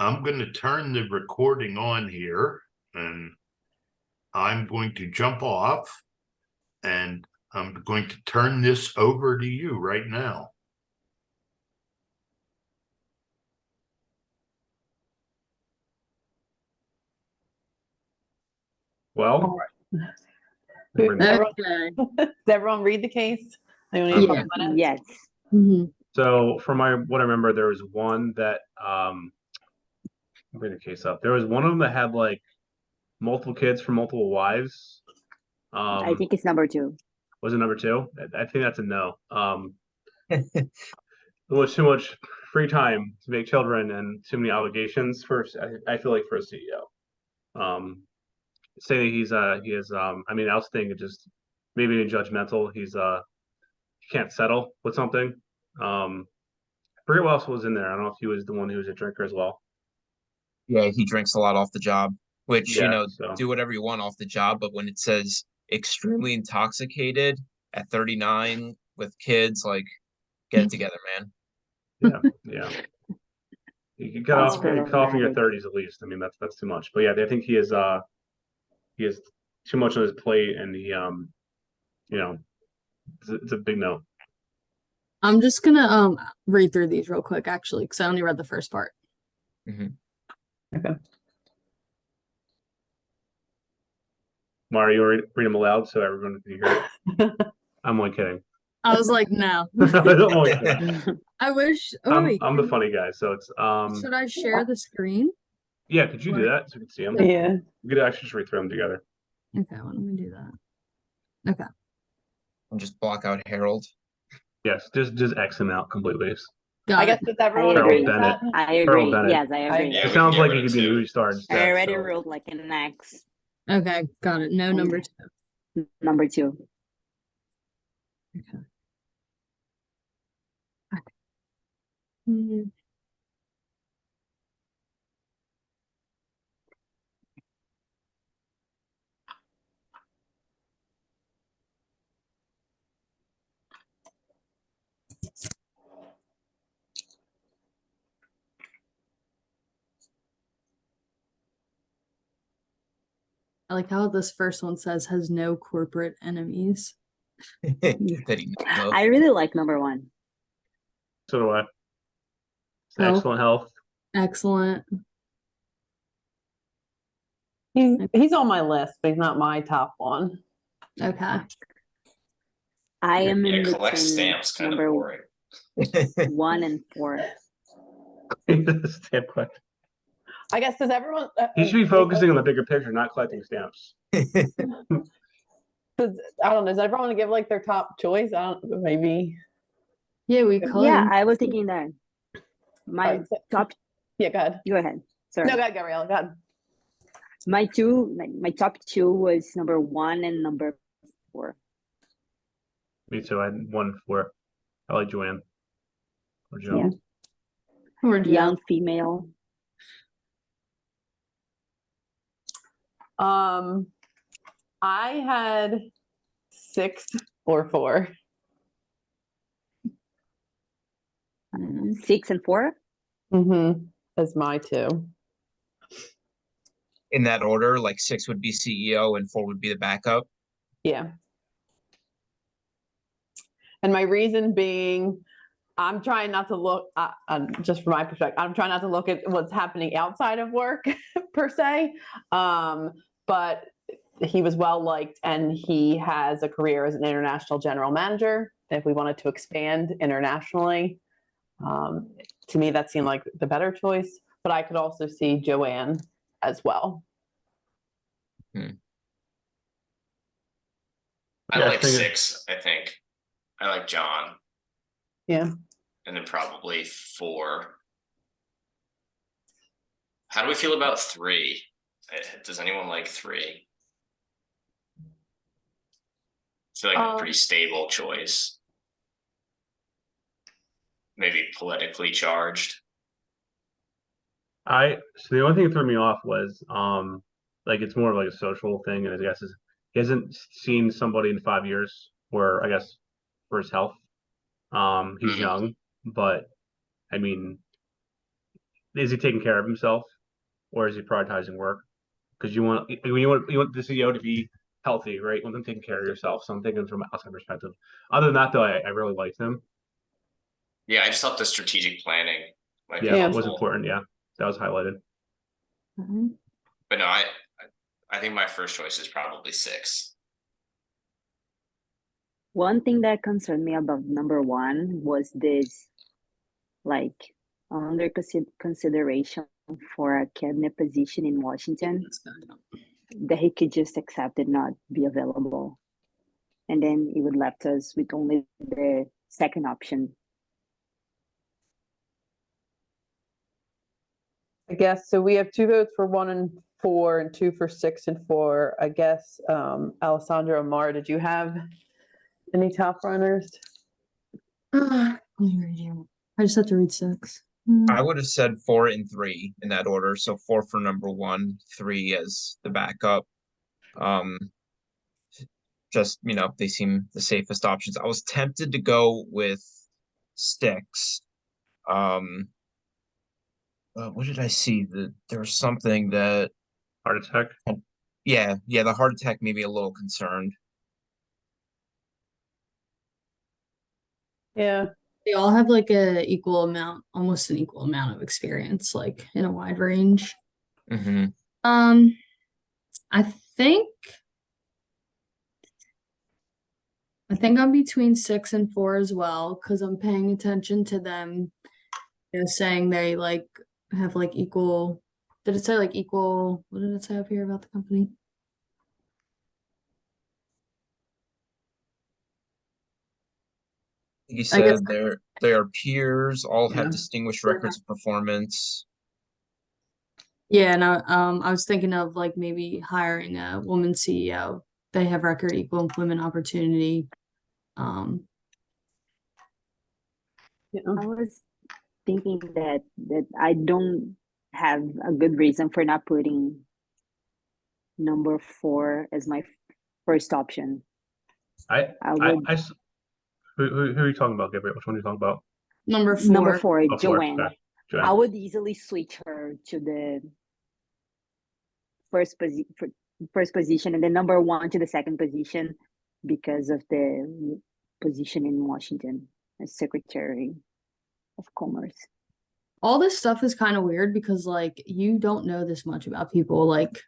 I'm going to turn the recording on here, and I'm going to jump off, and I'm going to turn this over to you right now. Well, Okay. Does everyone read the case? Yeah. Yes. Mhm. so from what I remember, there was one that bring the case up. There was one of them that had like multiple kids from multiple wives. I think it's number 2. Was it number 2? I think that's a no. There was too much free time to make children and too many obligations for I feel like for a CEO. Say that he is I mean I was thinking just maybe judgmental. He can't settle with something. I forget what else was in there. I don't know if he was the one who was a drinker as well. Yeah, he drinks a lot off the job, which, Yeah, so do whatever you want off the job. But when it says extremely intoxicated at 39 with kids, like, get it together, man. yeah. You cut off in your 30s at least. I mean that's too much. But yeah, I think he has too much on his plate, and it's a big no. I'm just gonna read through these real quick, actually, because I only read the first part. Okay. Mario, you read them aloud so everyone can hear it. I'm only kidding. I was like, no. I'm only kidding. I wish. Oh, wait, I'm the funny guy, so it's should I share the screen? Yeah, could you do that so we can see them? Yeah. We could actually just read through them together. Okay, why don't we do that? Okay. And just block out Harold. Yes, just X him out completely. Got I it. guess does everyone agree. agree with that? I agree. Harold Bennett. Yes, I agree. Yeah, It we sounds can get like rid he of could be a two. movie star I instead. already So. wrote like an X. Okay, got it. No number 2. Number 2. Okay. Hmm. I like how this first one says has no corporate enemies. That he knows of. I really like number 1. So do I. Health. Excellent health. Excellent. He's on my list, but he's not my top one. Okay. I am in Yeah, collect between stamps, kind of number boring. 1 and 4. Stamp collector. I guess does everyone? He should be focusing on the bigger picture, not collecting stamps. I don't know. Does everyone want to give like their top choice? I don't. Maybe. Yeah, we could. Yeah, I was thinking that. My Alright, so- top. Yeah, go ahead. Go ahead. Sorry. No, go ahead, Gabrielle. Go ahead. My top 2 was number 1 and number 4. Me too. I had 1 for. I like Joanne. Or Joe. Yeah. Or Joe. Young female. I had 6 or 4. 6 and 4. As my 2. In that order, like 6 would be CEO and 4 would be the backup. Yeah. And my reason being, I'm trying not to look, just from my perspective, I'm trying not to look at what's happening outside of work per se. But he was well liked and he has a career as an international general manager. If we wanted to expand internationally, to me, that seemed like the better choice. But I could also see Joanne as well. I Yeah, I like think 6, I think. I like John. Yeah. And then probably 4. How do we feel about 3? Does anyone like 3? I feel like a pretty stable choice. Maybe politically charged. So the only thing that threw me off was like it's more of like a social thing, and I guess he hasn't seen somebody in 5 years where I guess for his health. He's young, but I mean is he taking care of himself, or is he prioritizing work? Because you want the CEO to be healthy, right? You want them taking care of yourself. So I'm thinking from an outside perspective. Other than that, though, I really liked him. Yeah, I just thought the strategic planning might be Yeah, Yeah. it was helpful. important. Yeah, that was highlighted. Mhm. But no, I think my first choice is probably 6. One thing that concerned me about number one was this, like, under consideration for a cabinet position in Washington, that he could just accept it not be available. And then it would left us with only the second option. I guess, so we have 2 votes for 1 and 4 and 2 for 6 and 4. I guess, Alessandra Amar, did you have any top runners? Let me read you. I just have to read 6. I would have said 4 and 3 in that order. So 4 for number 1, 3 as the backup. Just, they seem the safest options. I was tempted to go with 6. What did I see? There was something that, Heart attack. yeah, the heart attack made me a little concerned. Yeah. They all have like almost an equal amount of experience, like in a wide range. Mm-hmm. I think I'm between 6 and 4 as well, because I'm paying attention to them, saying they like have like equal. Did it say like equal? What did it say up here about the company? He I guess- said they are peers, all Yeah. have distinguished records of performance. Yeah, and I was thinking of like maybe hiring a woman CEO. They have record equal employment opportunity. Yeah. I was thinking that I don't have a good reason for not putting number 4 as my first option. I would who are you talking about, Gabriel? Which one are you talking about? Number 4. number 4, Oh, 4. Joanne. Okay. Joanne. I would easily switch her to the first position, and then number 1 to the second position because of the position in Washington as Secretary of Commerce. All this stuff is kind of weird because like you don't know this much about people like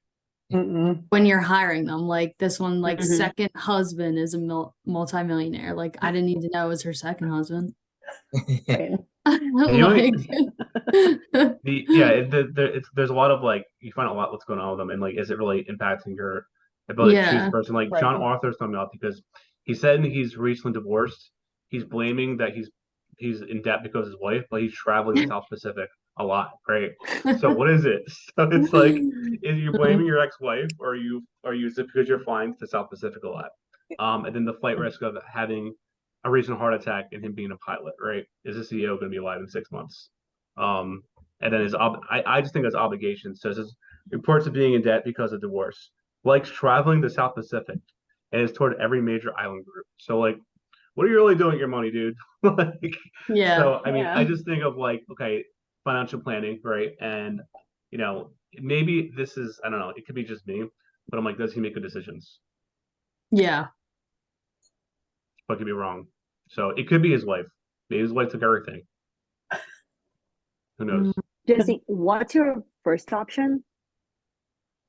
when you're hiring them. Like this one, like Mhm. second husband is a multi-millionaire. Like I didn't need to know it was her second husband. Right. Like, There's a lot of like you find out a lot what's going on with them, and like is it really impacting your ability to choose Yeah. a person? Like Right. John Arthur's coming up because he said he's recently divorced. He's blaming that he's in debt because of his wife, but he's traveling the South Pacific a lot, right? So what is it? So it's like, is you blaming your ex-wife, or are you is it because you're flying to the South Pacific a lot? And then the flight risk of having a recent heart attack and him being a pilot, right? Is the CEO going to be alive in 6 months? And then I just think his obligations. So his reports of being in debt because of divorce, likes traveling the South Pacific, and is toward every major island group. So like, what are you really doing with your money, dude? Like, Yeah. so I mean, Yeah. I just think of like, okay, financial planning, right? And maybe this is, I don't know, it could be just me, but I'm like, does he make good decisions? Yeah. But could be wrong. So it could be his wife. Maybe his wife took everything. Who knows? Jesse, what's your first option?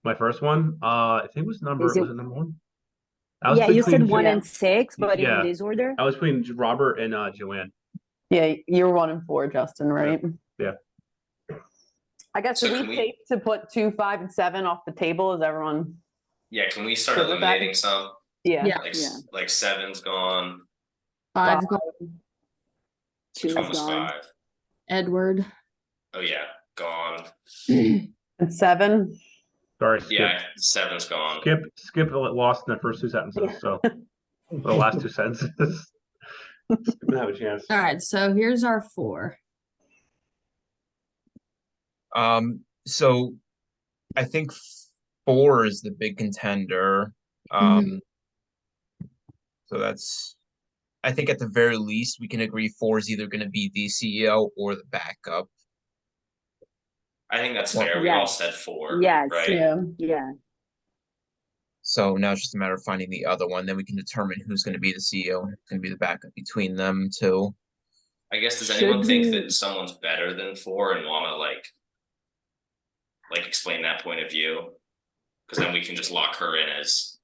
My first one, I think was number Is it- was it number 1? I was Yeah, you said between 1 Yeah. and 6, but Yeah. in this order? I was between Robert and Joanne. Yeah, you're 1 and 4, Justin, right? Yeah. I guess So are can we we- safe to put 2, 5, and 7 off the table? Is everyone? Yeah, can we start Good with that? eliminating some? Yeah. Yeah. Like 7's gone, 5 2 is almost gone. 5. Edward. Oh yeah, gone. And 7. Sorry, Skip. Yeah, 7's gone. Skip lost in the first 2 sentences. So the last 2 sentences. Skip didn't have a chance. All right, so here's our 4. So I think 4 is the big contender. So I think at the very least we can agree 4 is either going to be the CEO or the backup. I think that's Well, fair. We all yes. said 4, Yes. right? Yeah. Yeah. So now it's just a matter of finding the other one. Then we can determine who's going to be the CEO and who's going to be the backup between them two. I guess, does anyone Should think we- that someone's better than 4 and wanna like explain that point of view? Because then we can just lock her in as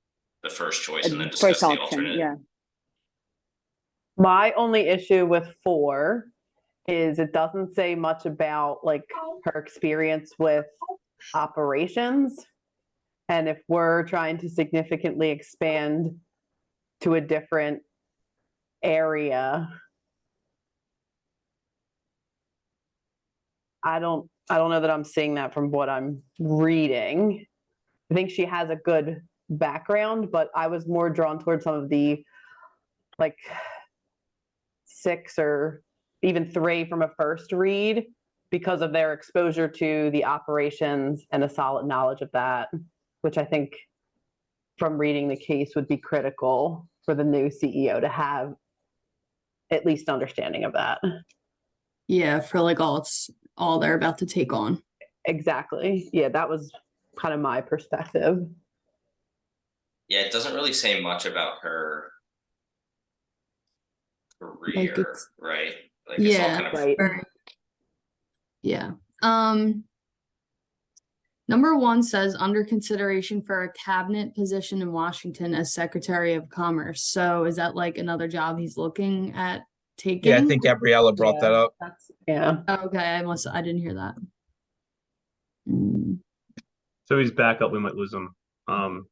the first choice and then discuss First the option, alternate. yeah. My only issue with 4 is it doesn't say much about like her experience with operations. And if we're trying to significantly expand to a different area, I don't know that I'm seeing that from what I'm reading. I think she has a good background, but I was more drawn towards some of the like 6 or even 3 from a first read because of their exposure to the operations and a solid knowledge of that, which I think from reading the case would be critical for the new CEO to have at least understanding of that. Yeah, for like all they're about to take on. Exactly. Yeah, that was kind of my perspective. Yeah, it doesn't really say much about her career, it's- right? Like it's all Yeah, kind of Right. Right. Yeah. Number 1 says under consideration for a cabinet position in Washington as Secretary of Commerce. So is that like another job he's looking at taking? Yeah, I think Gabriella brought that up. Yeah. Okay, I didn't hear that. Mm, So he's back up. We might lose him. mm.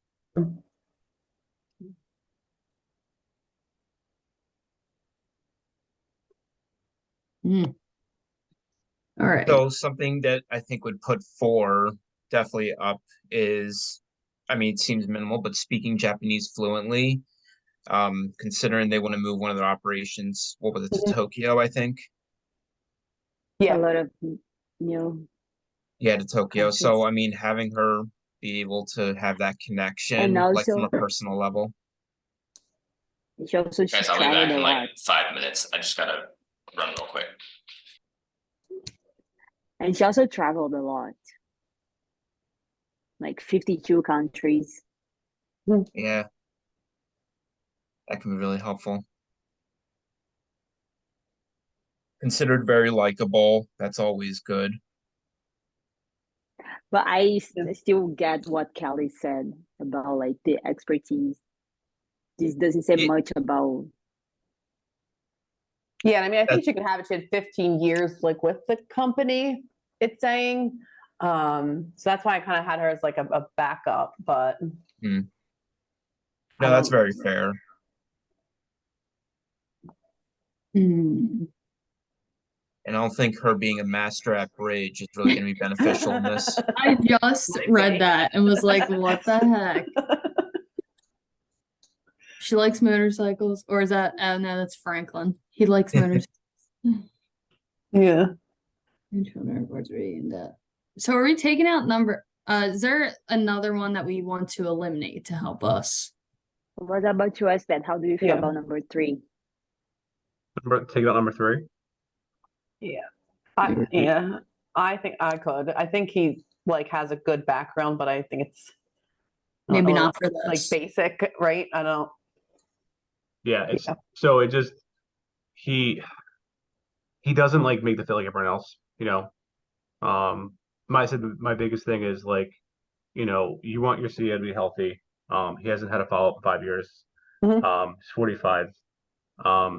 All right. So something that I think would put 4 definitely up is, I mean, it seems minimal, but speaking Japanese fluently, considering they want to move one of their operations, what was it, to Tokyo, I think? A Yeah. lot of new, Yeah, to Tokyo. So, Countries. I mean, having her be able to have that connection, And like from also- a personal level. she also guys, I'll be back traveled a in lot. like 5 minutes. I just gotta run real quick. And she also traveled a lot. Like 52 countries. Yeah. That can be really helpful. Considered very likable. That's always good. But I still get what Kelly said about like the expertise. This doesn't say Ye- much about. Yeah, and I mean, I think she could have it. She had 15 years like with the company, it's saying. So that's why I kind of had her as like a backup, but No, I that's don't- very fair. Mm. And I don't think her being a master at bridge is really going to be beneficial in this. I just read that and was like, what the heck? She likes motorcycles, or is that? Oh no, that's Franklin. He likes motorcycles. Yeah. So are we taking out number? Is there another one that we want to eliminate to help us? What about you, Espen? How do you feel Yeah. about number 3? Take out number 3. I think I could. I think he like has a good background, but I think it's Maybe a not for little, like this. basic, right? I don't. Yeah, it's Yeah. so it just he doesn't like make the feel like everyone else, you know. My biggest thing is like, you know, you want your CEO to be healthy. He hasn't had a follow-up in 5 years. Mhm. He's 45.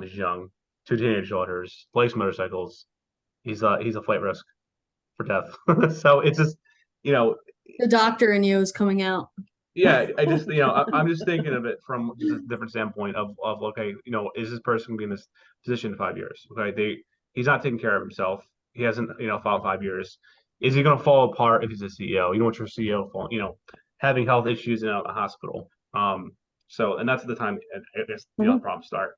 He's young, 2 teenage daughters, likes motorcycles. He's a flight risk for death. So it's just, you know, The doctor in you is coming out. yeah, I just, you know, I'm just thinking of it from just a different standpoint of okay, you know, is this person gonna be in this position in 5 years? Okay, he's not taking care of himself. He hasn't, you know, followed 5 years. Is he gonna fall apart if he's a CEO? You don't want your CEO you know, having health issues and out of the hospital. So and that's the time it's you know, problems start.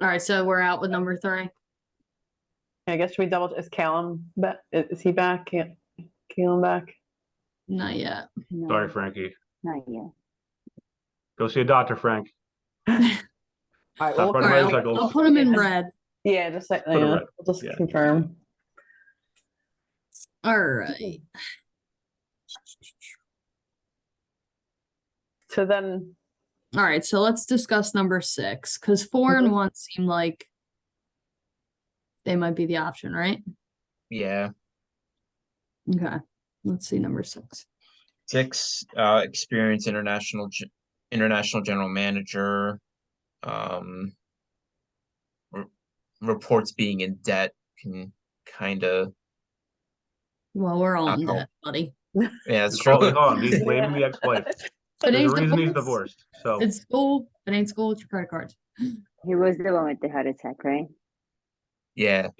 All right, so we're out with number 3. I guess should we double? Is Callum back? Is he back? Yeah, Callum back. Not yet. No, Sorry, Frankie. not yet. Go see a doctor, Frank. All right, Stop we'll riding All right, motorcycles. I'll put him in red. Yeah, just like Put it yeah, red. we'll just Yeah. confirm. All right. So then, All right, so let's discuss number 6, because 4 and 1 seem like they might be the option, right? Yeah. Okay, let's see number 6. 6, experienced international general manager. Re- Reports being in debt can kind of. Well, we're all in Uh-oh. debt, buddy. Yeah, that's It's called, true. hold on, he's blaming the ex-wife. But There's a ain't reason he's divorced. divorced. So It's school. If it ain't school, it's your credit cards. He was the one with the heart attack, right? Yeah.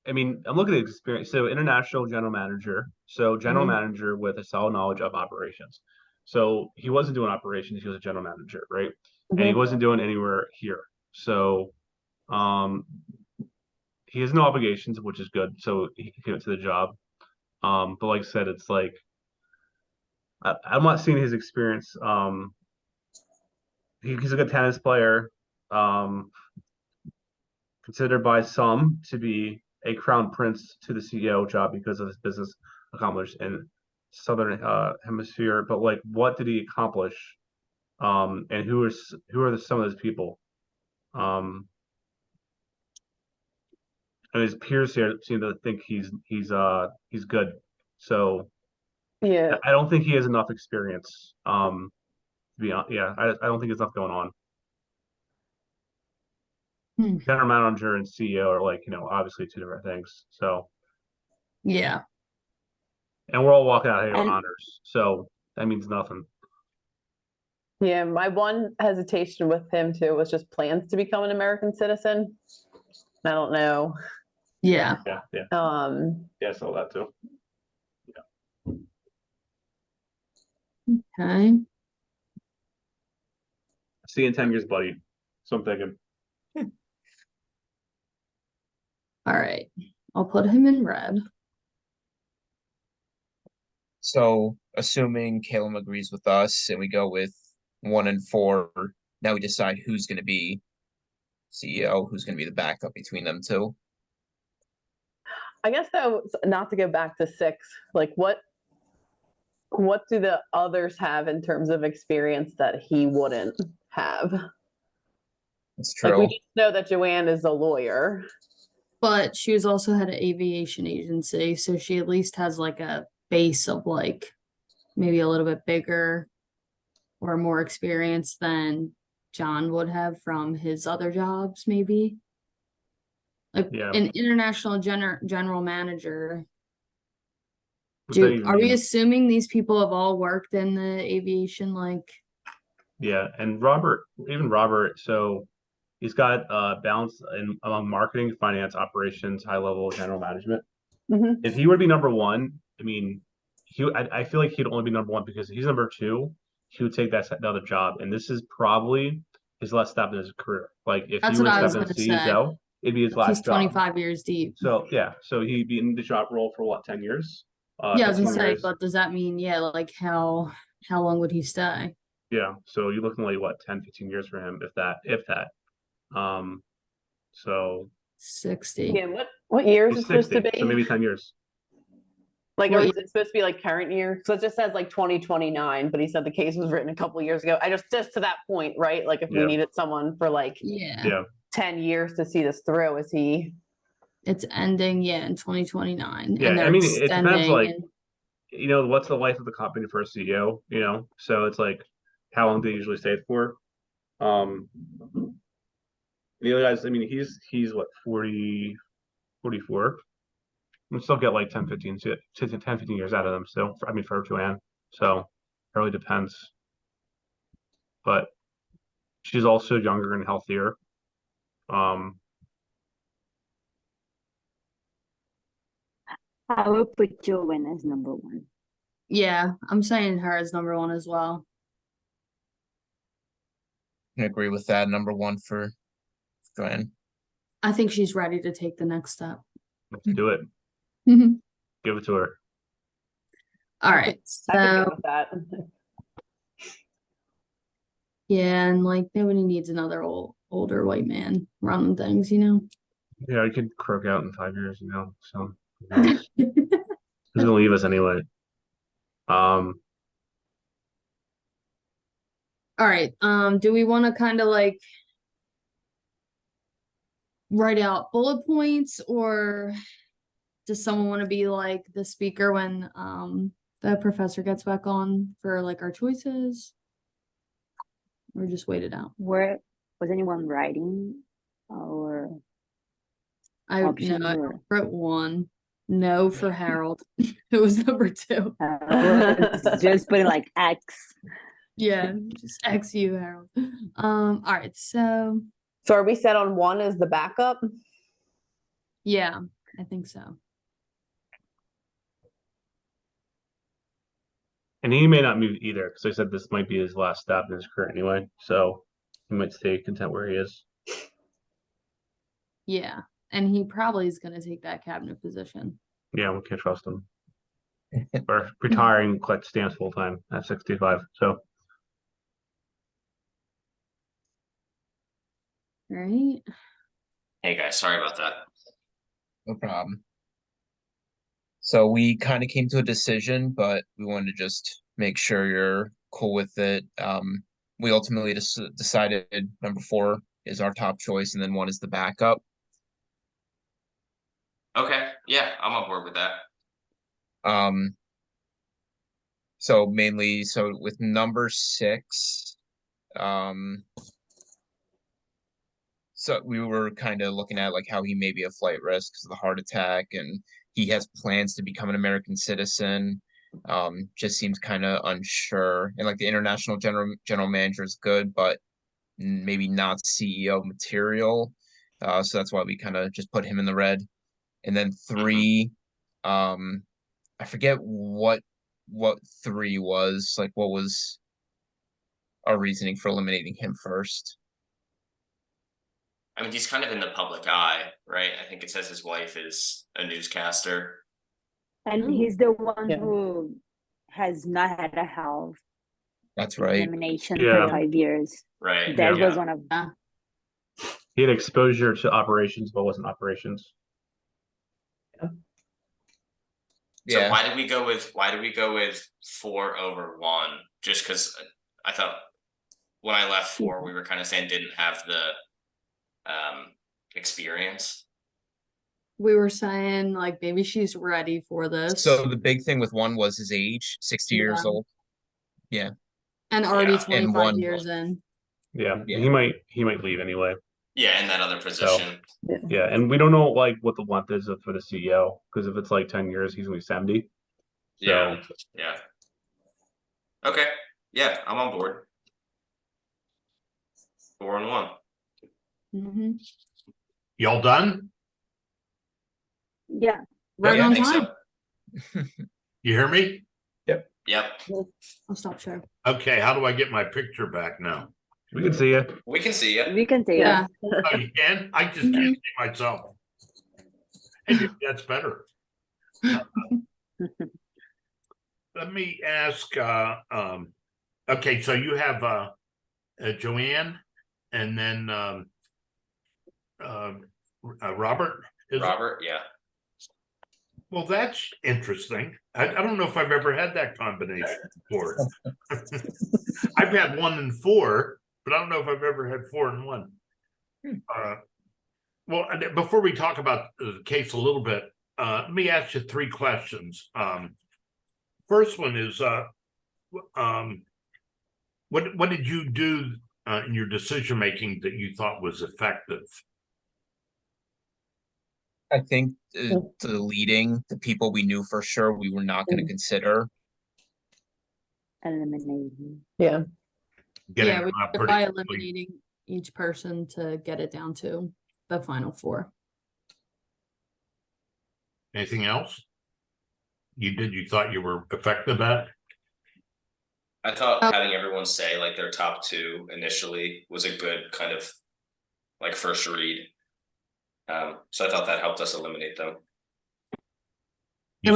I mean, I'm looking at experience. So international general manager. So general Mhm. manager with a solid knowledge of operations. So he wasn't doing operations, he was a general manager, right? And he Mhm. wasn't doing anywhere here. So he has no obligations, which is good. So he can get to the job. But like I said, it's like I'm not seeing his experience. He's a good tennis player. Considered by some to be a crown prince to the CEO job because of his business accomplished in southern hemisphere. But like, what did he accomplish? And who are some of those people? And his peers here seem to think he's good. So Yeah. I don't think he has enough experience. To be honest, yeah, I don't think there's enough going on. Hmm. General manager and CEO are like, obviously two different things. So, Yeah. and we're all walking out here with And honors. So that means nothing. Yeah, my one hesitation with him too was just plans to become an American citizen. I don't know. Yeah. Yeah, yeah, Yeah, I saw that too. Okay. See you in 10 years, buddy. So I'm thinking. All right. I'll put him in red. So assuming Caleb agrees with us and we go with 1 and 4, now we decide who's going to be CEO, who's going to be the backup between them two. I guess though, not to go back to 6, like what do the others have in terms of experience that he wouldn't have? That's Like we true. just know that Joanne is a lawyer. But she was also had an aviation agency, so she at least has like a base of like maybe a little bit bigger or more experience than John would have from his other jobs, maybe. Like Yeah. an international general manager. What that even Are we mean? assuming these people have all worked in the aviation like Yeah, and even Robert, so he's got balance in among marketing, finance, operations, high level general management. Mhm. If he were to be number 1, I mean, I feel like he'd only be number 1 because he's number 2. He would take that other job, and this is probably his last step in his career. Like if That's he what would I have was stepped in gonna say. CEO, it'd be his he's last job. 25 years deep? So yeah, so he'd be in the job role for what, 10 years? Yeah, I was 15 gonna say, years. but does that mean, yeah, like how long would he stay? Yeah, so you're looking like what, 10, 15 years for him, if that. So 60. Yeah, what year is he's it supposed 60, to so be? maybe 10 years. Like, What or year? is it supposed to be like current year? So it just says like 2029, but he said the case was written a couple of years ago. I just to that point, right? Like if we Yeah. needed someone for like Yeah. Yeah, 10 years to see this through, is he? It's ending, yeah, in 2029. yeah. And I they're mean, it depends. extending Like, and what's the life of the company for a CEO? So it's like, how long do they usually stay for? The other guys, I mean, he's what, 40, 44. We still get like 10, 15 years out of them still. I mean, for Joanne. So it really depends. But she's also younger and healthier. Um, I will put Joanne as number 1. yeah, I'm saying her as number 1 as well. I agree with that. Number 1 for Joanne. I think she's ready to take the next step. let's do it. All Give it to her. right. I could So go with that. yeah, and like nobody needs another older white man running things, you know. Yeah, I could croak out in 5 years, So who knows? Who gonna leave us anyway. All right. Do we want to kind of like write out bullet points, or does someone want to be like the speaker when the professor gets back on for like our choices? Or just wait it out? Where was anyone writing or I options I or wrote one. No for Harold. It was number 2. just putting like X? Yeah, just X you, Harold. All right, so So are we set on 1 as the backup? yeah, I think so. And he may not move either, because I said this might be his last stop in his career anyway. So he might stay content where he is. Yeah, and he probably is going to take that cabinet position. Yeah, we can't trust him. Or retiring, collect stamps full time at 65. So Right? Hey guys, sorry about that. No problem. So we kind of came to a decision, but we wanted to just make sure you're cool with it. We ultimately just decided number 4 is our top choice, and then 1 is the backup. Okay, yeah, I'm on board with that. So mainly, so with number 6, so we were kind of looking at like how he may be a flight risk because of the heart attack, and he has plans to become an American citizen. Just seems kind of unsure, and like the international general manager is good, but maybe not CEO material. So that's why we kind of just put him in the red. And then 3, I forget what 3 was, like what was our reasoning for eliminating him first. I mean, he's kind of in the public eye, right? I think it says his wife is a newscaster. And he's the one Yeah. who has not had a health That's right. examination Yeah. for 5 years. Right. That yeah. was one of he had exposure to operations, but wasn't operations. So Yeah. why did we go with 4 over 1? Just because I thought when I left 4, we were kind of saying didn't have the experience. We were saying like maybe she's ready for this. So the big thing with 1 was his age, 60 years Yeah. old. Yeah. And already Yeah. And 25 1 years in. Yeah, Yeah. he might leave anyway. Yeah, in that other position. Yeah, and we don't know like what the length is for the CEO, because if it's like 10 years, he's gonna be 70. So Yeah. Yeah. Okay. Yeah, I'm on board. 4 and 1. Mm-hmm. Y'all done? yeah. Right Yeah, I on think time. so. You hear me? Yep. I'll stop sharing. Okay, how do I get my picture back now? we can see you. We can see you. We can say Yeah. Oh, you can? I just can't see myself. Hey, maybe that's better. Let me ask, okay, so you have Joanne and then Robert? Is it? Robert, yeah. Well, that's interesting. I don't know if I've ever had that combination before. I've had 1 and 4, but I don't know if I've ever had 4 and 1. Well, and before we talk about the case a little bit, let me ask you 3 questions. First one is, what did you do in your decision making that you thought was effective? I think deleting the people we knew for sure we were not going to consider. eliminating. Yeah. Getting Yeah, we them out did pretty by quickly. eliminating each person to get it down to the final 4. Anything else? You thought you were effective at? I thought having everyone say like their top 2 initially was a good kind of like first read. So I thought that helped us eliminate them. And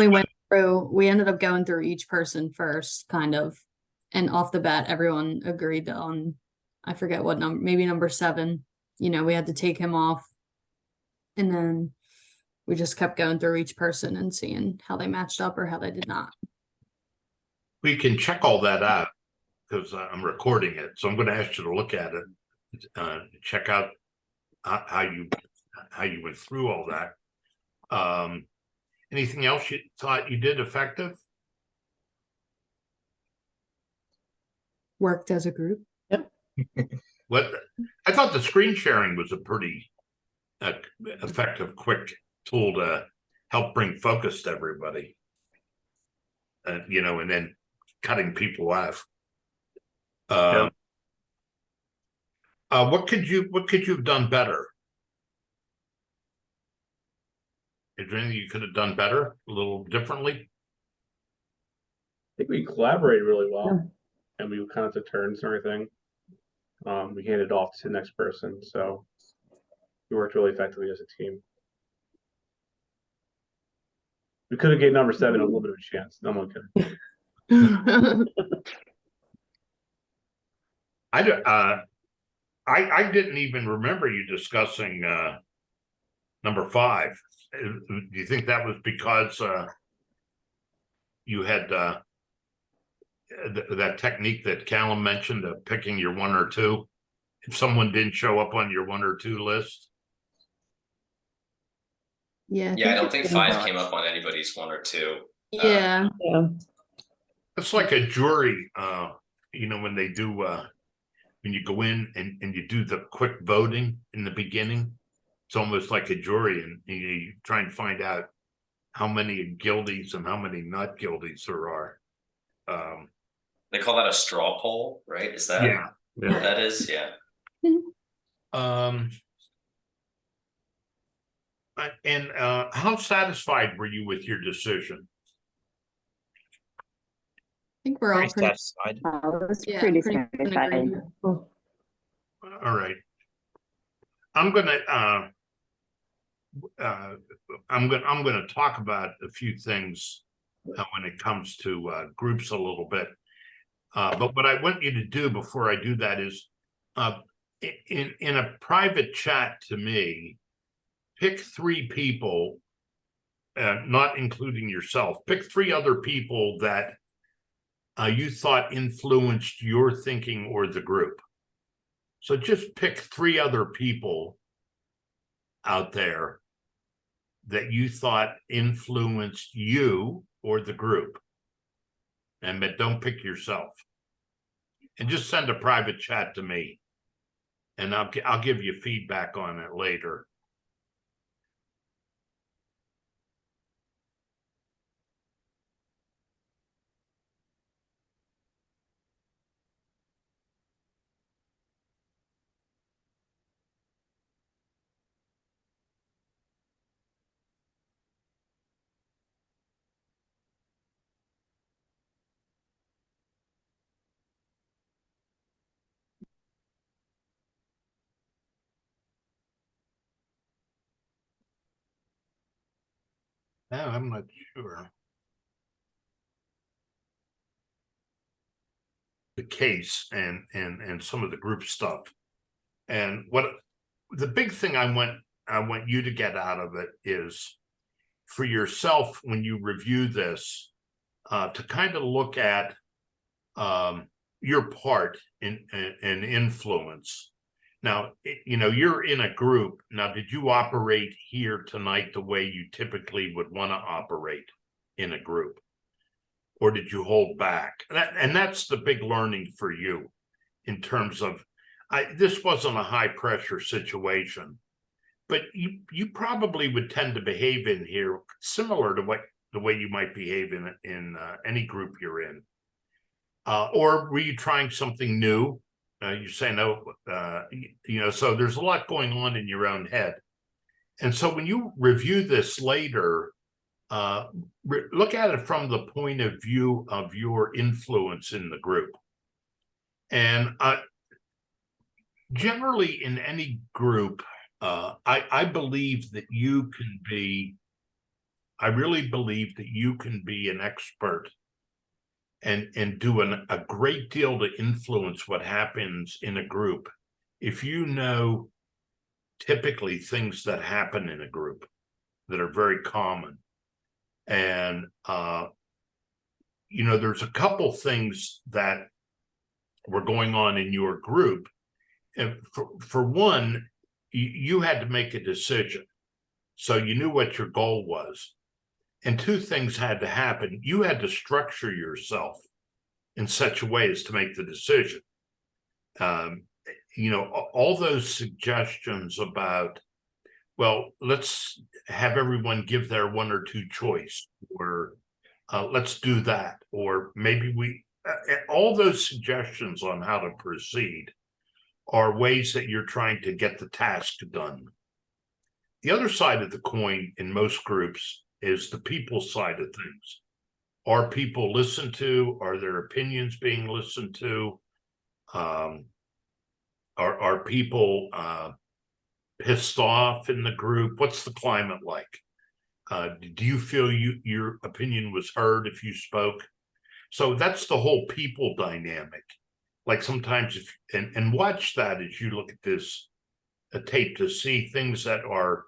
we ended up going through each person first, kind of. And off the bat, everyone agreed on, I forget what number, maybe number 7. You know, we had to take him off. And then we just kept going through each person and seeing how they matched up or how they did not. We can check all that out because I'm recording it. So I'm going to ask you to look at it, check out how you went through all that. Anything else you thought you did effective? Worked as a group. What I thought the screen sharing was a pretty effective, quick tool to help bring focus to everybody. You know, and then cutting people off. What could you have done better? Is there anything you could have done better, a little differently? I think we collaborated really well, and we kind of took turns and everything. We handed off to the next person, so we worked really effectively as a team. We could have gave number 7 a little bit of a chance. No one could. I didn't even remember you discussing number 5. Do you think that was because you had that technique that Callum mentioned of picking your 1 or 2? If someone didn't show up on your 1 or 2 list? Yeah. Yeah, I don't think it's 5 came up on anybody's 1 or 2. Yeah. It's like a jury, you know, when they do when you go in and you do the quick voting in the beginning. It's almost like a jury, and you try and find out how many guilties and how many not guilties there are. They call that a straw poll, right? Is that what that is? Yeah. And how satisfied were you with your decision? I think we're all Very pretty, satisfied. I was yeah, pretty pretty much in satisfied. agreement. All right. I'm gonna talk about a few things when it comes to groups a little bit. But what I want you to do before I do that is in a private chat to me, pick 3 people, not including yourself, pick 3 other people that you thought influenced your thinking or the group. So just pick 3 other people out there that you thought influenced you or the group. But don't pick yourself. And just send a private chat to me. And I'll give you feedback on it later. No, I'm not sure. The case and some of the group stuff. And what the big thing I want you to get out of it is for yourself when you review this, to kind of look at your part in influence. Now, you know, you're in a group. Now, did you operate here tonight the way you typically would want to operate in a group? Or did you hold back? And that's the big learning for you in terms of, this wasn't a high pressure situation, but you probably would tend to behave in here similar to the way you might behave in any group you're in. Or were you trying something new? You say no, you know, so there's a lot going on in your own head. And so when you review this later, look at it from the point of view of your influence in the group. And generally in any group, I believe that you can be, I really believe that you can be an expert and do a great deal to influence what happens in a group if you know typically things that happen in a group. that are very common. And, you know, there's a couple things that were going on in your group. And for one, you had to make a decision. So you knew what your goal was. And two things had to happen. You had to structure yourself in such a way as to make the decision. You know, all those suggestions about, well, let's have everyone give their one or two choice, or let's do that, or maybe all those suggestions on how to proceed are ways that you're trying to get the task done. The other side of the coin in most groups is the people side of things. Are people listened to? Are their opinions being listened to? Are people pissed off in the group? What's the climate like? Do you feel your opinion was heard if you spoke? So that's the whole people dynamic. Like sometimes and watch that as you look at this tape to see things that are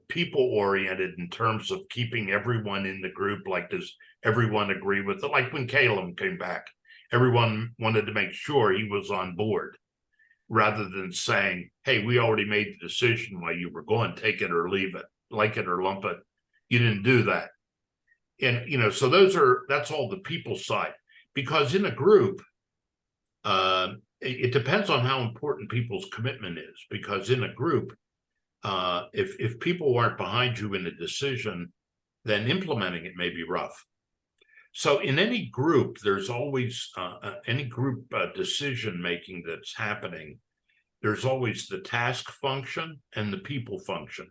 people oriented in terms of keeping everyone in the group. Like, does everyone agree with it? Like when Caleb came back, everyone wanted to make sure he was on board, rather than saying, hey, we already made the decision while you were going, take it or leave it, like it or lump it. You didn't do that. And, you know, so that's all the people side, because in a group, it depends on how important people's commitment is, because in a group, if people aren't behind you in a decision, then implementing it may be rough. So in any group, there's always any group decision making that's happening. There's always the task function and the people function,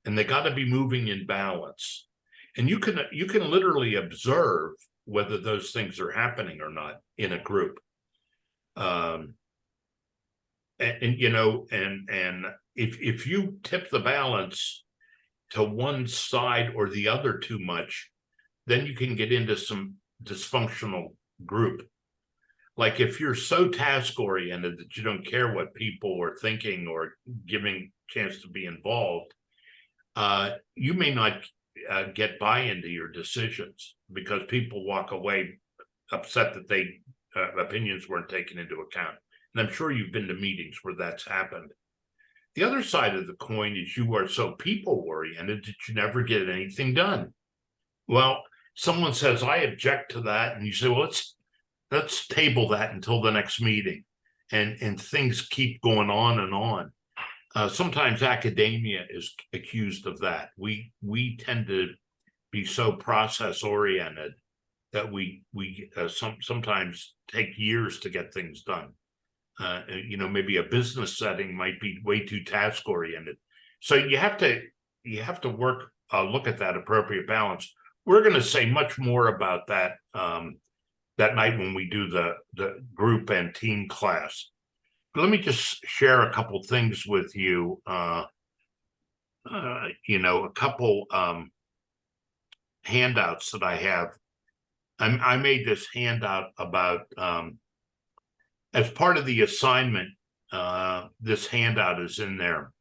and they got to be moving in balance. And you can literally observe whether those things are happening or not in a group. And you know, and if you tip the balance to one side or the other too much, then you can get into some dysfunctional group. Like if you're so task oriented that you don't care what people are thinking or giving chance to be involved, you may not get buy-in to your decisions, because people walk away upset that they opinions weren't taken into account. And I'm sure you've been to meetings where that's happened. The other side of the coin is you are so people oriented that you never get anything done. Well, someone says, I object to that. And you say, well, let's table that until the next meeting. And things keep going on and on. Sometimes academia is accused of that. We tend to be so process oriented that we sometimes take years to get things done. You know, maybe a business setting might be way too task oriented. So you have to work, look at that appropriate balance. We're going to say much more about that that night when we do the group and team class. But let me just share a couple things with you. You know, a couple handouts that I have. I made this handout about as part of the assignment. This handout is in there.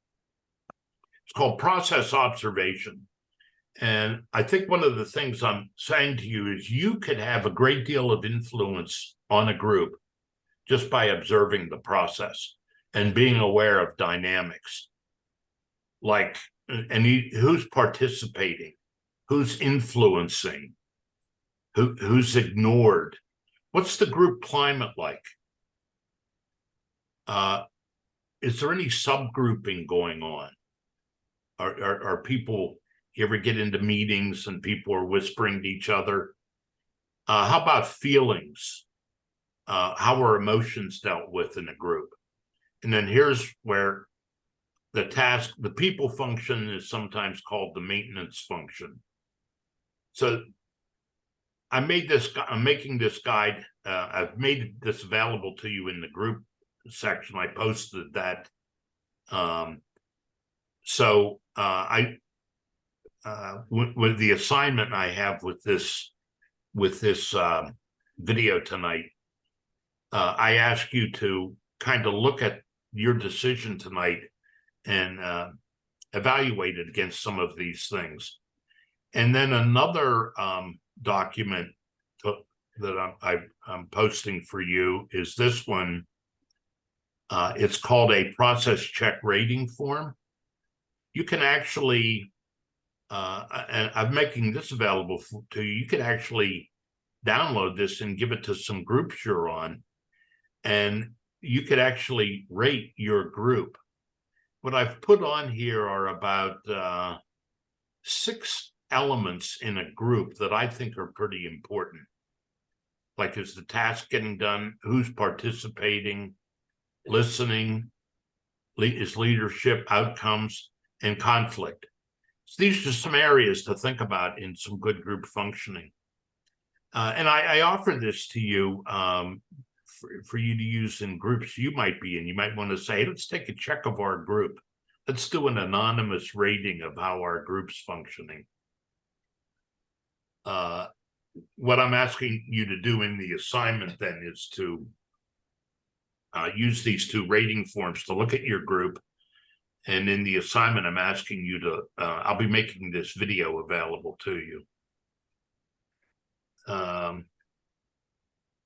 It's called Process Observation. And I think one of the things I'm saying to you is you could have a great deal of influence on a group just by observing the process and being aware of dynamics. Like, who's participating, who's influencing, who's ignored. What's the group climate like? Is there any subgrouping going on? Are people, you ever get into meetings and people are whispering to each other? How about feelings? How are emotions dealt with in a group? And then here's where the people function is sometimes called the maintenance function. So I'm making this guide. I've made this available to you in the group section. I posted that. With the assignment I have with this video tonight, I ask you to kind of look at your decision tonight and evaluated against some of these things. And then another document that I'm posting for you is this one. It's called a process check rating form. You can actually, and I'm making this available to you. You can actually download this and give it to some groups you're on, and you could actually rate your group. What I've put on here are about 6 elements in a group that I think are pretty important. Like, is the task getting done? Who's participating? Listening? Is leadership, outcomes, and conflict. So these are some areas to think about in some good group functioning. And I offer this to you for you to use in groups you might be in. You might want to say, hey, let's take a check of our group. Let's do an anonymous rating of how our group's functioning. What I'm asking you to do in the assignment then is to use these 2 rating forms to look at your group. And in the assignment, I'm asking you to, I'll be making this video available to you.